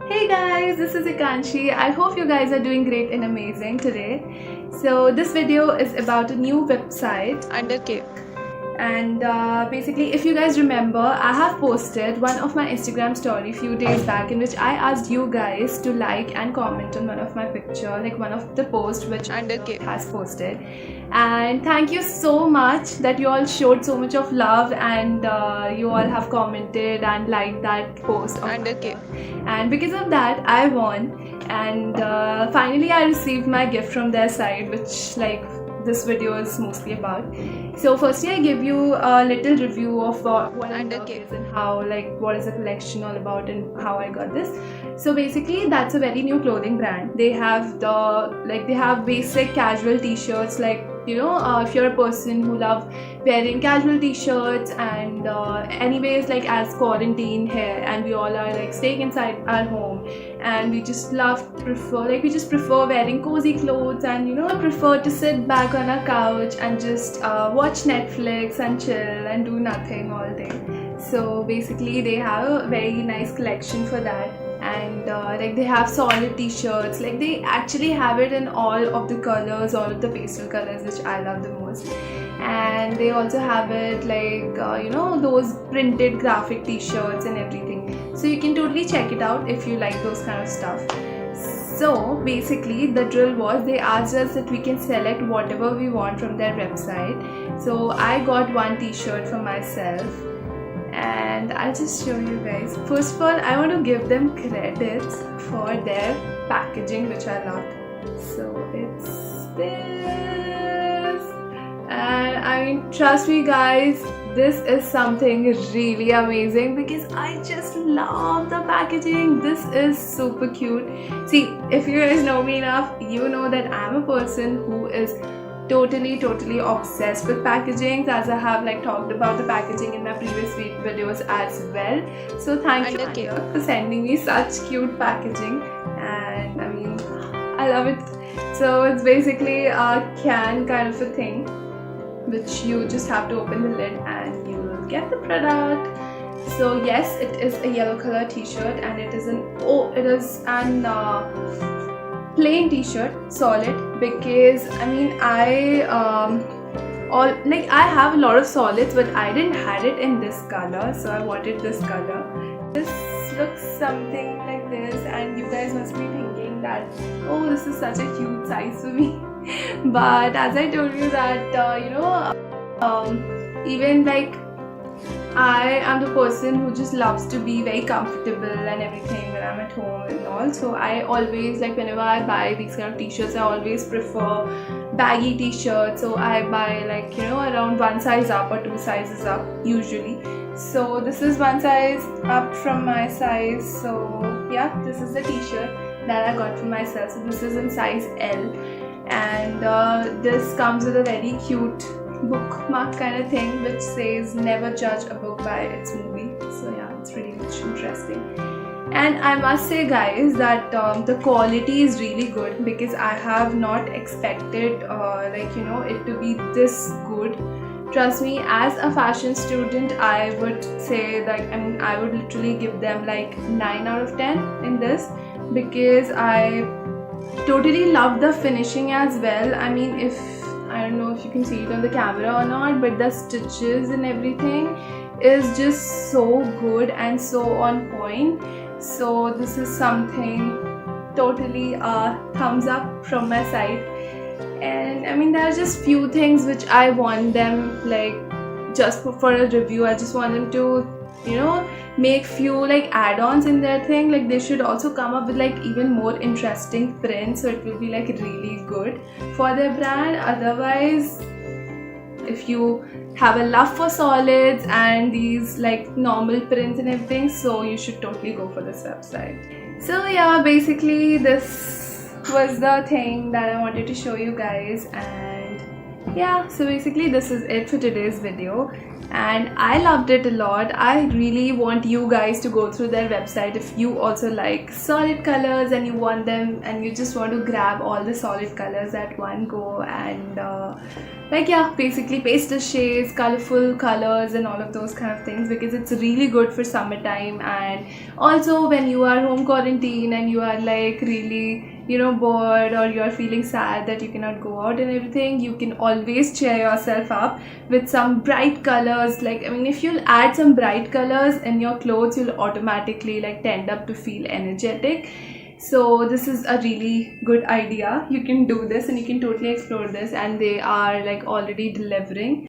Hey guys, this is Ekanshi. I hope you guys are doing great and amazing today. So this video is about a new website, underK. And basically, if you guys remember, I have posted one of my Instagram story few days back in which I asked you guys to like and comment on one of my picture, like one of the posts which underK has posted. And thank you so much that you all showed so much of love and you all have commented and liked that post of underK. And because of that, I won. And finally, I received my gift from their side, which this video is mostly about. So firstly, I give you a little review of what underK is and how, what is the collection all about and how I got this. So basically, that's a very new clothing brand. They have they have basic casual t-shirts, if you're a person who love wearing casual t-shirts and anyways, as quarantine here and we all are staying inside our home and we just prefer wearing cozy clothes and prefer to sit back on our couch and just watch Netflix and chill and do nothing all day. So basically they have a very nice collection for that. And they have solid t-shirts, they actually have it in all of the colors, all of the pastel colors, which I love the most. And they also have it those printed graphic t-shirts and everything, so you can totally check it out if you like those kind of stuff. So basically the drill was they asked us that we can select whatever we want from their website. So I got one t-shirt for myself and I'll just show you guys. First of all, I want to give them credits for their packaging, which I loved. So it's this, and I mean, trust me guys, this is something really amazing because I just love the packaging. This is super cute. See, if you guys know me enough, you know that I'm a person who is totally obsessed with packaging, as I have talked about the packaging in my previous videos as well. So thank you for sending me such cute packaging, and I mean, I love it. So it's basically a can kind of a thing which you just have to open the lid and you will get the product. So yes, it is a yellow color t-shirt and it is an plain t-shirt, solid, because I mean I have a lot of solids but I didn't had it in this color, so I wanted this color. This looks something like this, and you guys must be thinking that, oh, this is such a huge size for me. But as I told you that even I am the person who just loves to be very comfortable and everything when I'm at home and all. So I always, whenever I buy these kind of t-shirts, I always prefer baggy t-shirts. So I buy around one size up or two sizes up usually. So this is one size up from my size. So yeah, this is the t-shirt that I got for myself. So this is in size L, and this comes with a very cute bookmark kind of thing which says never judge a book by its movie. So yeah, it's really much interesting. And I must say guys that the quality is really good because I have not expected it to be this good. Trust me, as a fashion student, I would say I would literally give them 9 out of 10 in this, because I totally love the finishing as well. I mean, I don't know if you can see it on the camera or not, but the stitches and everything is just so good and so on point. So this is something totally thumbs up from my side. And I mean, there are just few things which I want them just for a review. I just want them to make few add-ons in their thing. They should also come up with even more interesting prints, so it will be really good for their brand. Otherwise, if you have a love for solids and these normal prints and everything, so you should totally go for this website. So yeah, basically this was the thing that I wanted to show you guys. And yeah, so basically this is it for today's video. and I loved it a lot. I really want you guys to go through their website if you also like solid colors and you want them and you just want to grab all the solid colors at one go, and like, yeah, basically pastel shades, colorful colors and all of those kind of things, because it's really good for summertime. And also when you are home quarantine and you are like really, you know, bored, or you're feeling sad that you cannot go out and everything, you can always cheer yourself up with some bright colors. Like, I mean, if you'll add some bright colors in your clothes, you'll automatically like tend up to feel energetic. So this is a really good idea. You can do this and you can totally explore this, and they are like already delivering.